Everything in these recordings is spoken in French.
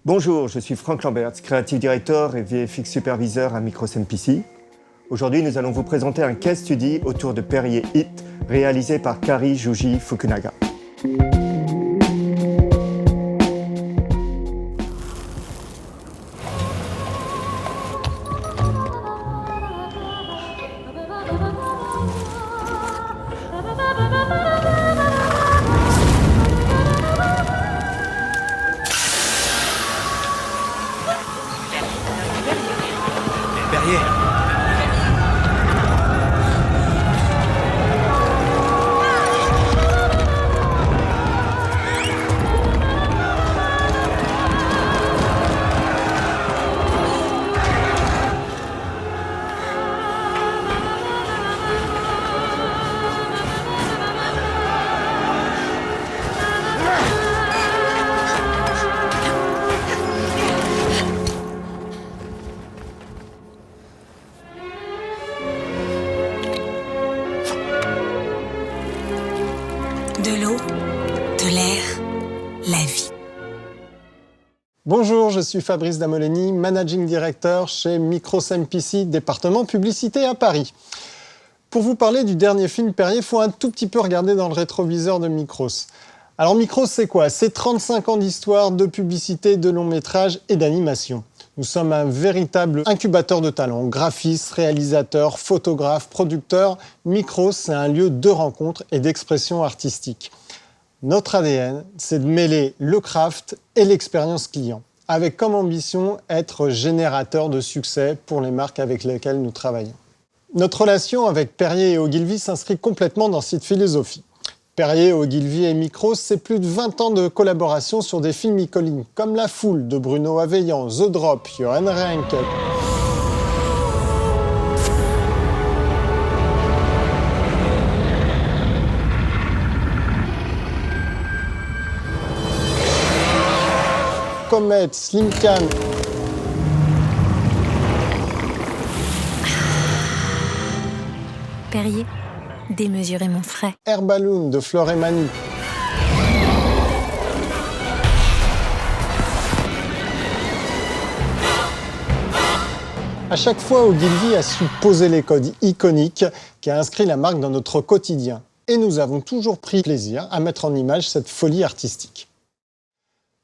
Bonjour, je suis Frank Lamberts, Creative Director et VFX Supervisor à Micros MPC. Aujourd'hui, nous allons vous présenter un case study autour de Perrier Hit, réalisé par Kari Juji Fukunaga. Perrier. De l'eau, de l'air, la vie. Bonjour, je suis Fabrice Damoleni, Managing Director chez Micros MPC, département publicité à Paris. Pour vous parler du dernier film Perrier, il faut un tout petit peu regarder dans le rétroviseur de Micros. Alors Micros, c'est quoi? C'est 35 ans d'histoire, de publicité, de long métrage et d'animation. Nous sommes un véritable incubateur de talents, graphistes, réalisateurs, photographes, producteurs. Micros, c'est un lieu de rencontre et d'expression artistique. Notre ADN, c'est de mêler le craft et l'expérience client, avec comme ambition être générateur de succès pour les marques avec lesquelles nous travaillons. Notre relation avec Perrier et Ogilvy s'inscrit complètement dans cette philosophie. Perrier, Ogilvy et Micros, c'est plus de 20 ans de collaboration sur des films iconiques comme La Foule de Bruno Aveillant, The Drop, Johan Renck. Comet, Slim Can. Perrier, démesurément frais. Air Balloon de Fleur et Manu. À chaque fois, Ogilvy a su poser les codes iconiques qui a inscrit la marque dans notre quotidien. Et nous avons toujours pris plaisir à mettre en image cette folie artistique.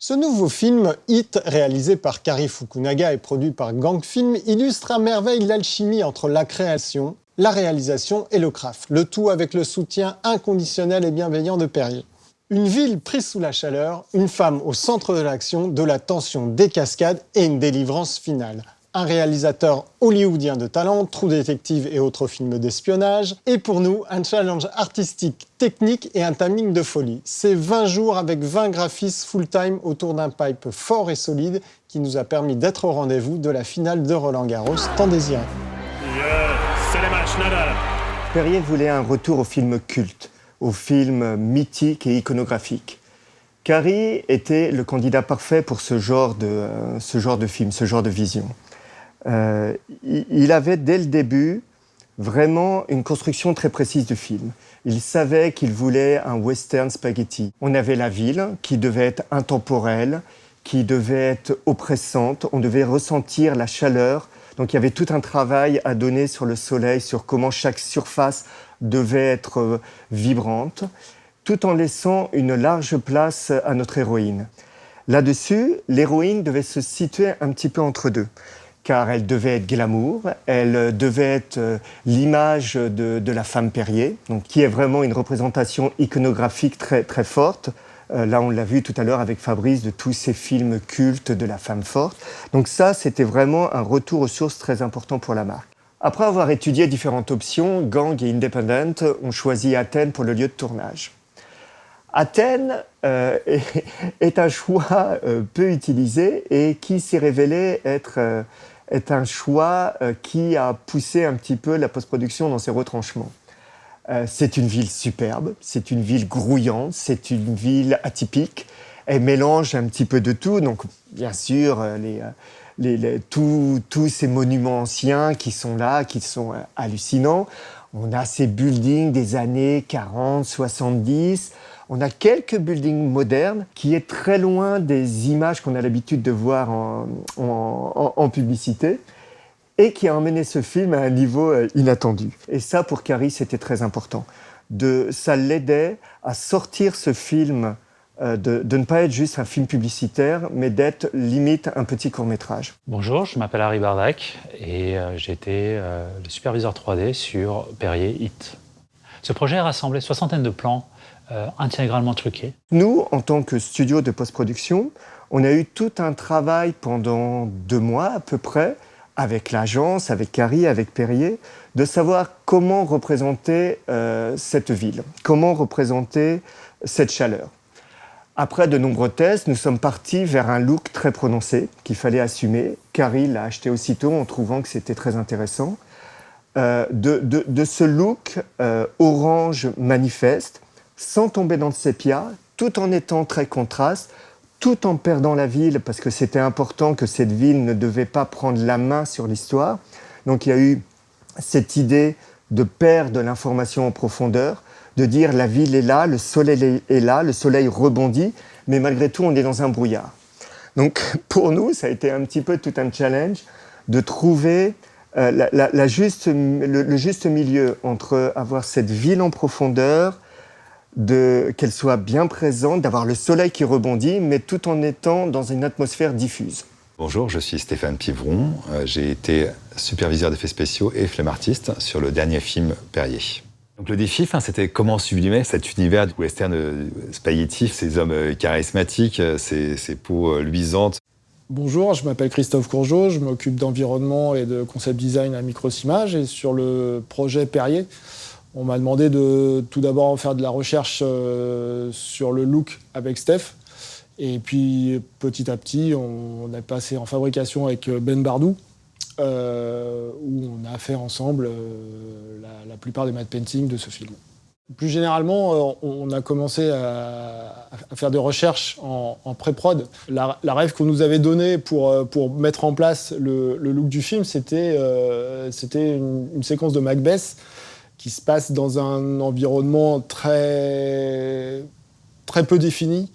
Ce nouveau film, Hit, réalisé par Kari Fukunaga et produit par Gang Film, illustre à merveille l'alchimie entre la création, la réalisation et le craft, le tout avec le soutien inconditionnel et bienveillant de Perrier. Une ville prise sous la chaleur, une femme au centre de l'action, de la tension, des cascades et une délivrance finale. Un réalisateur hollywoodien de talent, True Detective et autres films d'espionnage. Et pour nous, un challenge artistique, technique et un timing de folie. C'est 20 jours avec 20 graphistes full-time autour d'un pipe fort et solide qui nous a permis d'être au rendez-vous de la finale de Roland-Garros tant désirée. C'est le match, Nadal. Perrier voulait un retour au film culte, au film mythique et iconographique. Kari était le candidat parfait pour ce genre de film, ce genre de vision. Il avait dès le début vraiment une construction très précise du film. Il savait qu'il voulait un western spaghetti. On avait la ville qui devait être intemporelle, qui devait être oppressante, on devait ressentir la chaleur. Donc il y avait tout un travail à donner sur le soleil, sur comment chaque surface devait être vibrante, tout en laissant une large place à notre héroïne. Là-dessus, l'héroïne devait se situer un petit peu entre deux, car elle devait être glamour, elle devait être l'image de la femme Perrier, donc, qui est vraiment une représentation iconographique très, très forte. Là, on l'a vu tout à l'heure avec Fabrice, de tous ces films cultes de la femme forte. Donc ça, c'était vraiment un retour aux sources très important pour la marque. Après avoir étudié différentes options, Gang et Independent ont choisi Athènes pour le lieu de tournage. Athènes est un choix peu utilisé et qui s'est révélé être un choix qui a poussé un petit peu la post-production dans ses retranchements. C'est une ville superbe, c'est une ville grouillante, c'est une ville atypique. Elle mélange un petit peu de tout, donc bien sûr tous ces monuments anciens qui sont là, qui sont hallucinants. On a ces buildings des années 40, 70. On a quelques buildings modernes qui est très loin des images qu'on a l'habitude de voir en publicité et qui a emmené ce film à un niveau inattendu. Et ça, pour Cary, c'était très important. Ça l'aidait à sortir ce film, de ne pas être juste un film publicitaire, mais d'être limite un petit court-métrage. Bonjour, je m'appelle Harry Bardac et j'ai été le superviseur 3D sur Perrier Hit. Ce projet a rassemblé 60 de plans intégralement truqués. Nous, en tant que studio de post-production, on a eu tout un travail pendant 2 mois à peu près, avec l'agence, avec Cary, avec Perrier, de savoir comment représenter cette ville, comment représenter cette chaleur. Après de nombreux tests, nous sommes partis vers un look très prononcé qu'il fallait assumer. Cary l'a acheté aussitôt en trouvant que c'était très intéressant. De ce look orange manifeste, sans tomber dans le sépia, tout en étant très contraste, tout en perdant la ville, parce que c'était important que cette ville ne devait pas prendre la main sur l'histoire. Donc il y a eu cette idée de perdre l'information en profondeur, de dire la ville est là, le soleil est là, le soleil rebondit, mais malgré tout on est dans un brouillard. Donc pour nous, ça a été un petit peu tout un challenge de trouver le juste milieu entre avoir cette ville en profondeur, qu'elle soit bien présente, d'avoir le soleil qui rebondit, mais tout en étant dans une atmosphère diffuse. Bonjour, je suis Stéphane Pivron. J'ai été superviseur d'effets spéciaux et flemme artiste sur le dernier film Perrier. Donc le défi, c'était comment sublimer cet univers de western spaghetti, ces hommes charismatiques, ces peaux luisantes. Bonjour, je m'appelle Christophe Courgeot, je m'occupe d'environnement et de concept design à Microsimage. Et sur le projet Perrier, on m'a demandé de tout d'abord faire de la recherche sur le look avec Steph. Et puis petit à petit, on a passé en fabrication avec Ben Bardou, où on a fait ensemble la plupart des matte paintings de ce film. Plus généralement, on a commencé à faire des recherches en pré-prod. La rêve qu'on nous avait donnée pour mettre en place le look du film, c'était une séquence de Macbeth qui se passe dans un environnement très, très peu défini,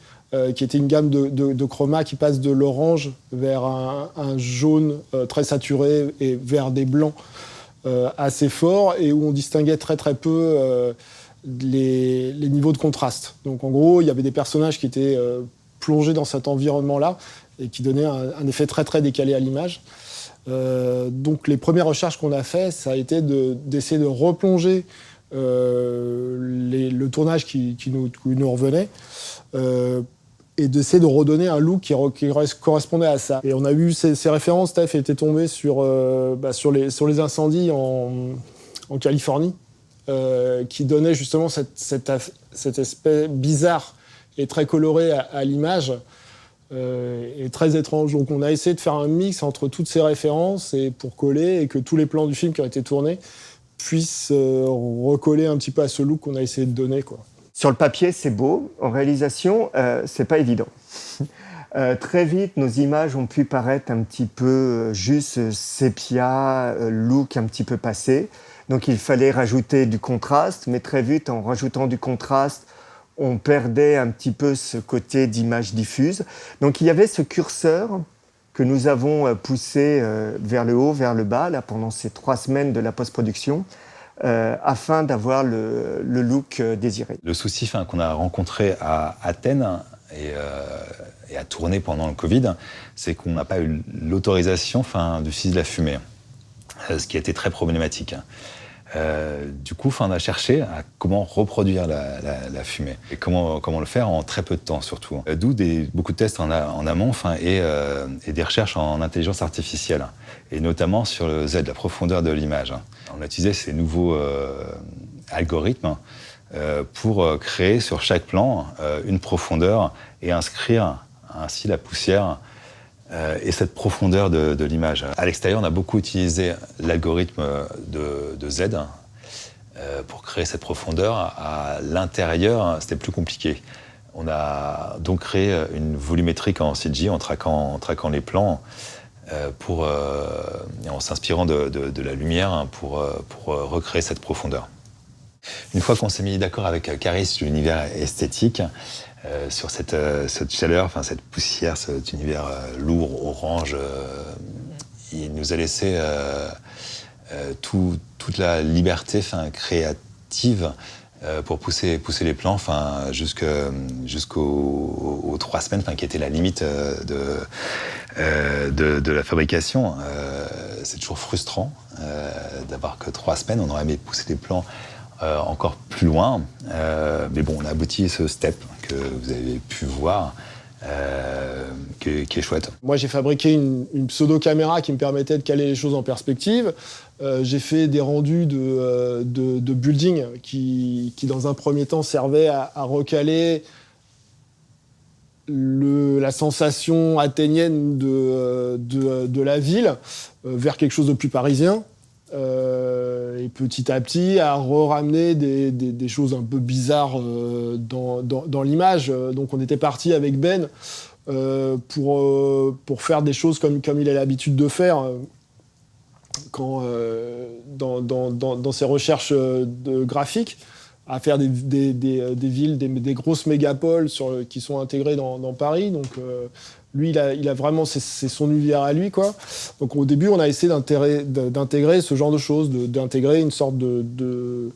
qui était une gamme de chroma qui passe de l'orange vers un jaune très saturé et vers des blancs assez forts, et où on distinguait très très peu les niveaux de contraste. Donc en gros, il y avait des personnages qui étaient plongés dans cet environnement-là et qui donnaient un effet très très décalé à l'image. Donc les premières recherches qu'on a fait, ça a été d'essayer de replonger le tournage qui nous revenait et d'essayer de redonner un look qui correspondait à ça. Et on a eu ces références. Steph était tombé sur les incendies en Californie, qui donnaient justement cette aspect bizarre et très coloré à l'image, et très étrange. Donc on a essayé de faire un mix entre toutes ces références et pour coller, et que tous les plans du film qui ont été tournés puissent recoller un petit peu à ce look qu'on a essayé de donner, quoi. Sur le papier, c'est beau. En réalisation, c'est pas évident. Très vite, nos images ont pu paraître un petit peu juste sépia, look un petit peu passé. Donc il fallait rajouter du contraste, mais très vite, en rajoutant du contraste, on perdait un petit peu ce côté d'image diffuse. Donc il y avait ce curseur que nous avons poussé vers le haut, vers le bas, là, pendant ces 3 semaines de la post-production, afin d'avoir le look désiré. Le souci qu'on a rencontré à Athènes et à tourner pendant le Covid, c'est qu'on n'a pas eu l'autorisation d'utiliser de la fumée, ce qui a été très problématique. Du coup, on a cherché à comment reproduire la fumée et comment le faire en très peu de temps surtout. D'où beaucoup de tests en amont et des recherches en intelligence artificielle, et notamment sur le Z, la profondeur de l'image. On a utilisé ces nouveaux algorithmes pour créer sur chaque plan une profondeur et inscrire ainsi la poussière et cette profondeur de l'image. À l'extérieur, on a beaucoup utilisé l'algorithme de Z pour créer cette profondeur. À l'intérieur, c'était plus compliqué. On a donc créé une volumétrique en CG en traquant les plans en s'inspirant de la lumière pour recréer cette profondeur. Une fois qu'on s'est mis d'accord avec Carrie sur l'univers esthétique, sur cette chaleur, cette poussière, cet univers lourd, orange, il nous a laissé toute la liberté créative pour pousser les plans jusqu'aux 3 semaines, qui était la limite de la fabrication. C'est toujours frustrant d'avoir que 3 semaines. On aurait aimé pousser les plans encore plus loin. Mais bon, on a abouti à ce step que vous avez pu voir. Qui est chouette. Moi, j'ai fabriqué une pseudo-caméra qui me permettait de caler les choses en perspective. J'ai fait des rendus de building qui, dans un premier temps, servaient à recaler la sensation athénienne de la ville vers quelque chose de plus parisien. Et petit à petit à ramener des choses un peu bizarres dans l'image. Donc on était parti avec Ben pour faire des choses comme il a l'habitude de faire dans ses recherches graphiques, à faire des villes, des grosses mégapoles qui sont intégrées dans Paris. Donc lui, il a vraiment, c'est son univers à lui, quoi. Donc au début, on a essayé d'intégrer ce genre de choses, d'intégrer une sorte de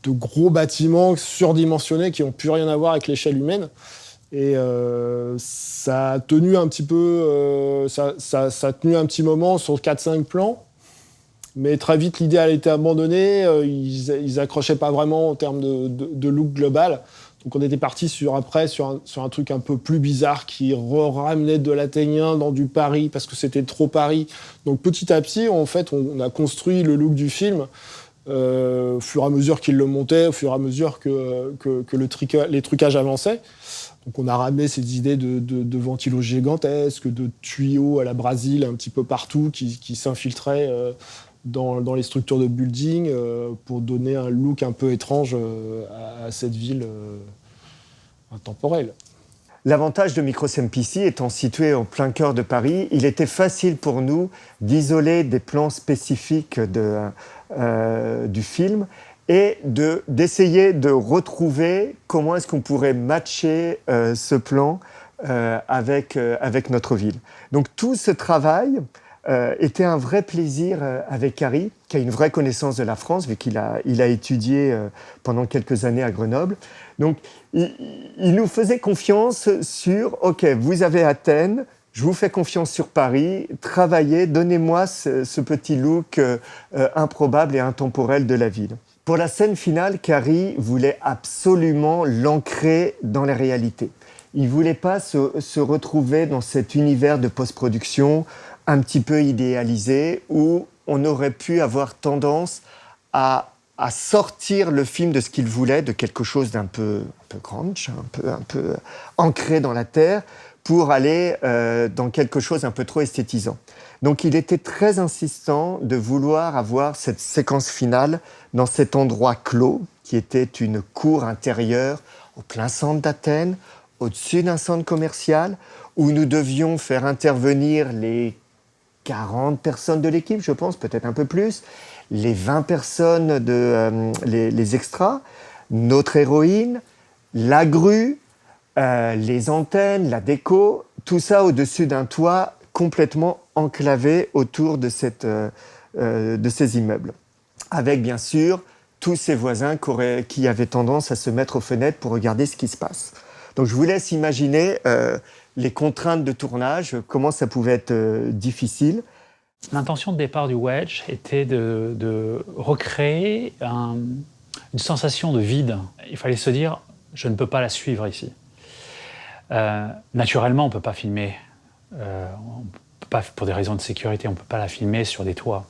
gros bâtiments surdimensionnés qui n'ont plus rien à voir avec l'échelle humaine. Et ça a tenu un petit peu, ça a tenu un petit moment sur 4-5 plans. Mais très vite, l'idée a été abandonnée. Ils accrochaient pas vraiment en termes de look global. Donc on était parti sur un truc un peu plus bizarre qui ramenait de l'athénien dans du Paris parce que c'était trop Paris. Donc petit à petit, en fait, on a construit le look du film au fur et à mesure qu'il le montait, au fur et à mesure que les trucages avançaient. Donc on a ramené ces idées de ventilos gigantesques, de tuyaux à la Brésil un petit peu partout qui s'infiltraient dans les structures de building pour donner un look un peu étrange à cette ville intemporelle. L'avantage de MicroSMPC étant situé en plein cœur de Paris, il était facile pour nous d'isoler des plans spécifiques du film et d'essayer de retrouver comment est-ce qu'on pourrait matcher ce plan avec notre ville. Donc tout ce travail était un vrai plaisir avec Carrie, qui a une vraie connaissance de la France, vu qu'il a étudié pendant quelques années à Grenoble. Donc, il nous faisait confiance sur « Ok, vous avez Athènes, je vous fais confiance sur Paris, travaillez, donnez-moi ce petit look improbable et intemporel de la ville. » Pour la scène finale, Carrie voulait absolument l'ancrer dans la réalité. Il ne voulait pas se retrouver dans cet univers de post-production un petit peu idéalisé, où on aurait pu avoir tendance à sortir le film de ce qu'il voulait, de quelque chose d'un peu grunge, un peu ancré dans la terre, pour aller dans quelque chose un peu trop esthétisant. Donc il était très insistant de vouloir avoir cette séquence finale dans cet endroit clos, qui était une cour intérieure au plein centre d'Athènes, au-dessus d'un centre commercial, où nous devions faire intervenir les 40 personnes de l'équipe, je pense, peut-être un peu plus, les 20 personnes, les extras, notre héroïne, la grue, les antennes, la déco, tout ça au-dessus d'un toit complètement enclavé autour de ces immeubles. Avec, bien sûr, tous ces voisins qui avaient tendance à se mettre aux fenêtres pour regarder ce qui se passe. Donc je vous laisse imaginer les contraintes de tournage, comment ça pouvait être difficile. L'intention de départ du Wedge était de recréer une sensation de vide. Il fallait se dire, je ne peux pas la suivre ici. Naturellement, on ne peut pas filmer, pour des raisons de sécurité, on ne peut pas la filmer sur des toits.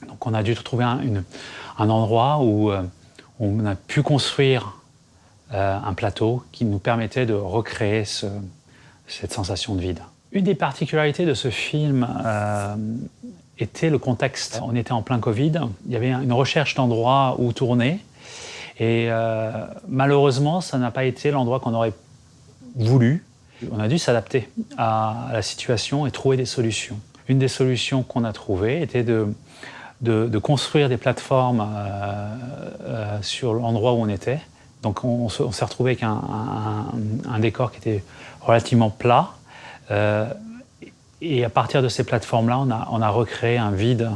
Donc on a dû trouver un endroit où on a pu construire un plateau qui nous permettait de recréer cette sensation de vide. Une des particularités de ce film était le contexte. On était en plein Covid, il y avait une recherche d'endroits où tourner, et malheureusement, ça n'a pas été l'endroit qu'on aurait voulu. On a dû s'adapter à la situation et trouver des solutions. Une des solutions qu'on a trouvées était de de construire des plateformes sur l'endroit où on était. Donc on s'est retrouvé avec un décor qui était relativement plat. Et à partir de ces plateformes-là, on a recréé un vide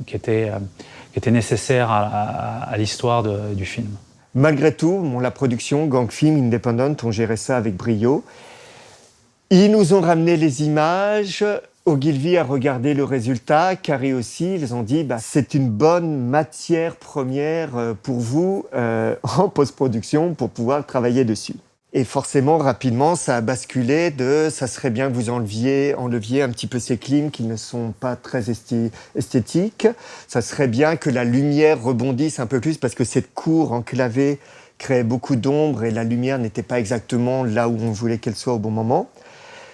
qui était nécessaire à l'histoire du film. Malgré tout, la production Gang Film Independent, on gérait ça avec brio. Ils nous ont ramené les images. Ogilvy a regardé le résultat, Carrie aussi. Ils ont dit c'est une bonne matière première pour vous en post-production pour pouvoir travailler dessus. Et forcément, rapidement, ça a basculé ça serait bien que vous enleviez un petit peu ces clims qui ne sont pas très esthétiques. Ça serait bien que la lumière rebondisse un peu plus parce que cette cour enclavée créait beaucoup d'ombre et la lumière n'était pas exactement là où on voulait qu'elle soit au bon moment.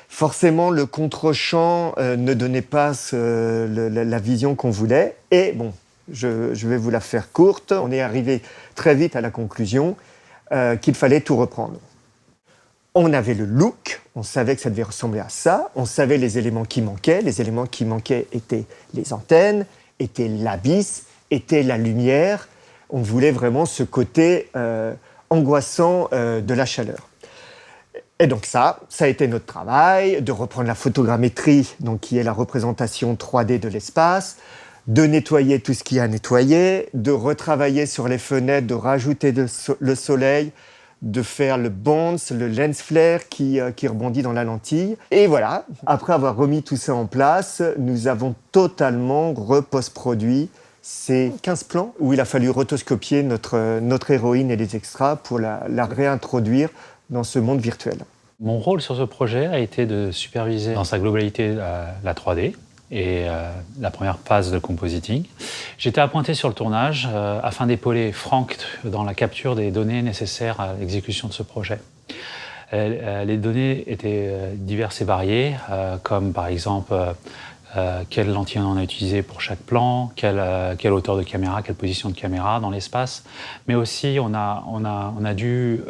Forcément, le contre-champ ne donnait pas la vision qu'on voulait. Et bon, je vais vous la faire courte. On est arrivé très vite à la conclusion qu'il fallait tout reprendre. On avait le look, on savait que ça devait ressembler à ça, on savait les éléments qui manquaient. Les éléments qui manquaient étaient les antennes, étaient l'abysse, était la lumière. On voulait vraiment ce côté angoissant de la chaleur. Et donc ça a été notre travail, de reprendre la photogrammétrie, donc qui est la représentation 3D de l'espace, de nettoyer tout ce qu'il y a à nettoyer, de retravailler sur les fenêtres, de rajouter le soleil, de faire le bounce, le lens flare qui rebondit dans la lentille. Et voilà, après avoir remis tout ça en place, nous avons totalement repost-produit ces 15 plans où il a fallu rotoscopier notre héroïne et les extras pour la réintroduire dans ce monde virtuel. Mon rôle sur ce projet a été de superviser dans sa globalité la 3D et la première phase de compositing. J'étais appointé sur le tournage afin d'épauler Franck dans la capture des données nécessaires à l'exécution de ce projet. Les données étaient diverses et variées, comme par exemple quelle lentille on a utilisé pour chaque plan, quelle hauteur de caméra, quelle position de caméra dans l'espace, mais aussi on a dû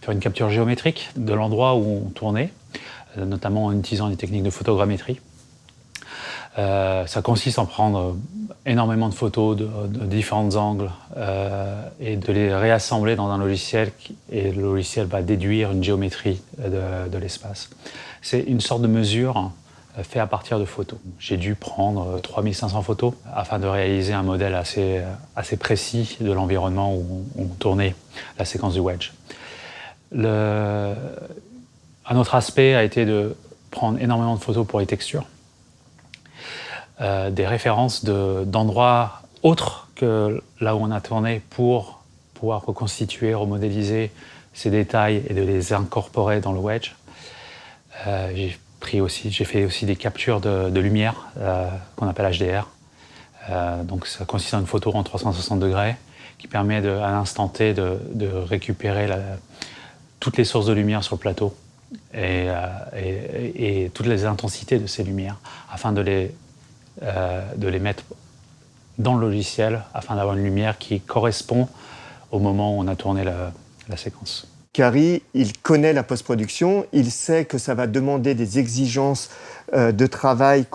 faire une capture géométrique de l'endroit où on tournait, notamment en utilisant des techniques de photogrammétrie. Ça consiste en prendre énormément de photos de différents angles et de les réassembler dans un logiciel et le logiciel va déduire une géométrie de l'espace. C'est une sorte de mesure faite à partir de photos. J'ai dû prendre 3500 photos afin de réaliser un modèle assez précis de l'environnement où on tournait la séquence du wedge. Un autre aspect a été de prendre énormément de photos pour les textures, des références d'endroits autres que là où on a tourné pour pouvoir reconstituer, remodéliser ces détails et de les incorporer dans le wedge. J'ai fait aussi des captures de lumière qu'on appelle HDR. Donc ça consiste en une photo en 360 degrés qui permet à l'instant T de récupérer toutes les sources de lumière sur le plateau et toutes les intensités de ces lumières afin de les mettre dans le logiciel afin d'avoir une lumière qui correspond au moment où on a tourné la séquence. Carrie, il connaît la post-production, il sait que ça va demander des exigences de travail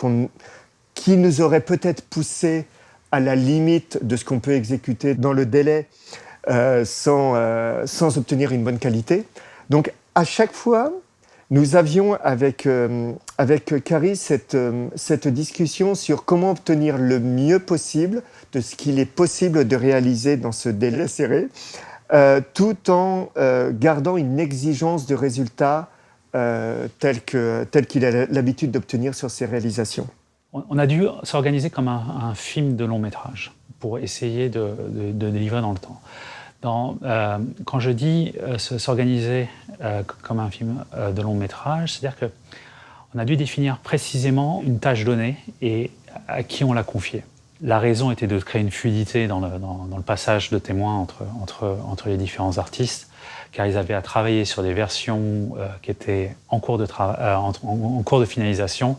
qui nous auraient peut-être poussé à la limite de ce qu'on peut exécuter dans le délai sans obtenir une bonne qualité. Donc à chaque fois, nous avions avec Carrie cette discussion sur comment obtenir le mieux possible de ce qu'il est possible de réaliser dans ce délai serré, tout en gardant une exigence de résultat telle qu'il a l'habitude d'obtenir sur ses réalisations. On a dû s'organiser comme un film de long métrage pour essayer de délivrer dans le temps. Quand je dis s'organiser comme un film de long métrage, c'est-à-dire qu'on a dû définir précisément une tâche donnée et à qui on l'a confiée. La raison était de créer une fluidité dans le passage de témoins entre les différents artistes, car ils avaient à travailler sur des versions qui étaient en cours de finalisation,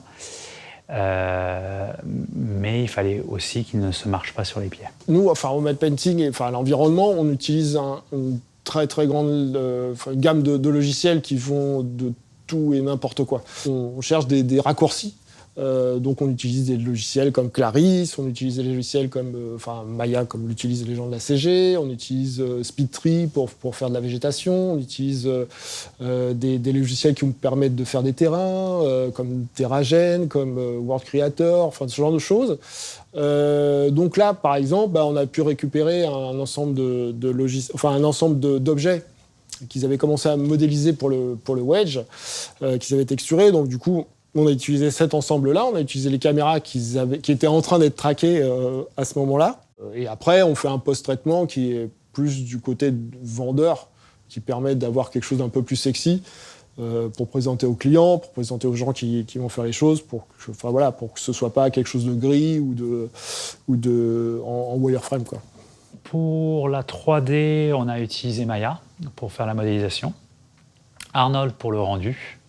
mais il fallait aussi qu'ils ne se marchent pas sur les pieds. Nous, au matte painting et l'environnement, on utilise une très très grande gamme de logiciels qui font de tout et n'importe quoi. On cherche des raccourcis Donc on utilise des logiciels comme Clarisse, on utilise des logiciels comme Maya, comme l'utilisent les gens de la CG, on utilise SpeedTree pour faire de la végétation, on utilise des logiciels qui nous permettent de faire des terrains, comme TerraGen, comme World Creator, enfin ce genre de choses. Donc là, par exemple, on a pu récupérer un ensemble d'objets qu'ils avaient commencé à modéliser pour le Wedge, qu'ils avaient texturés. Donc du coup, on a utilisé cet ensemble-là, on a utilisé les caméras qui étaient en train d'être traquées à ce moment-là. Et après, on fait un post-traitement qui est plus du côté vendeur, qui permet d'avoir quelque chose d'un peu plus sexy pour présenter aux clients, pour présenter aux gens qui vont faire les choses, pour que ce soit pas quelque chose de gris ou en wireframe, quoi. Pour la 3D, on a utilisé Maya pour faire la modélisation, Arnold pour le rendu.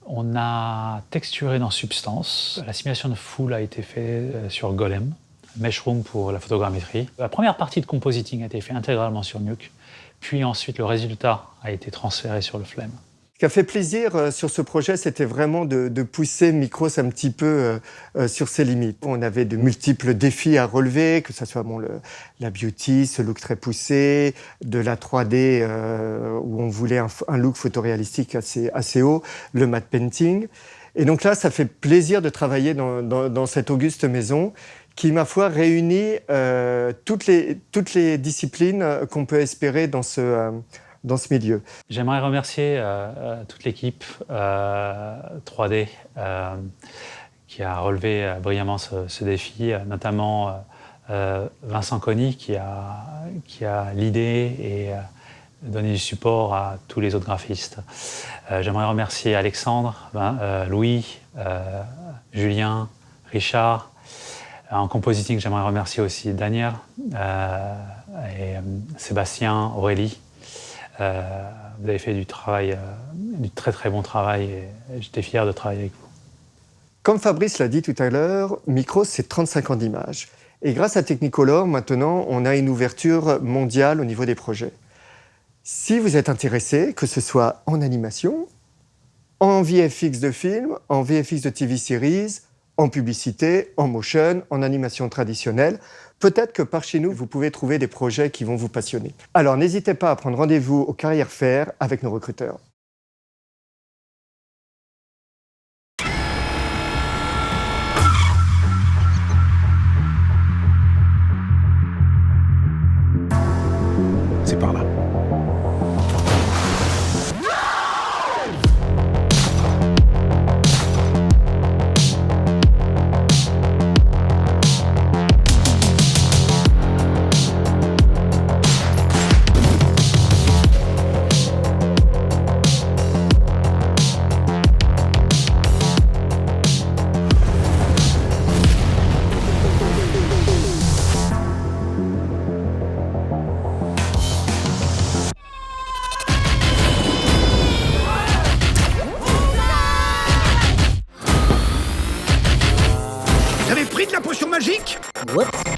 On a texturé dans Substance. La simulation de foule a été faite sur Golem. Meshroom pour la photogrammétrie. La première partie de compositing a été faite intégralement sur Nuke. Puis ensuite, le résultat a été transféré sur le Flame. Ce qui a fait plaisir sur ce projet, c'était vraiment de pousser Micros un petit peu sur ses limites. On avait de multiples défis à relever, que ce soit la beauty, ce look très poussé, de la 3D où on voulait un look photoréalistique assez haut, le matte painting. Et donc là, ça fait plaisir de travailler dans cette auguste maison qui, ma foi, réunit toutes les disciplines qu'on peut espérer dans ce milieu. J'aimerais remercier toute l'équipe 3D qui a relevé brillamment ce défi, notamment Vincent Conny qui a l'idée et donné du support à tous les autres graphistes. J'aimerais remercier Alexandre, Louis, Julien, Richard. En compositing, j'aimerais remercier aussi Daniel et Sébastien, Aurélie. Vous avez fait du très très bon travail et j'étais fier de travailler avec vous. Comme Fabrice l'a dit tout à l'heure, Micros, c'est 35 ans d'image. Et grâce à Technicolor, maintenant, on a une ouverture mondiale au niveau des projets. Si vous êtes intéressé, que ce soit en animation, en VFX de film, en VFX de TV series, en publicité, en motion, en animation traditionnelle, peut-être que par chez nous, vous pouvez trouver des projets qui vont vous passionner. Alors n'hésitez pas à prendre rendez-vous au Carrière Fair avec nos recruteurs. C'est par là. Vous avez pris de la potion magique ? Ouais.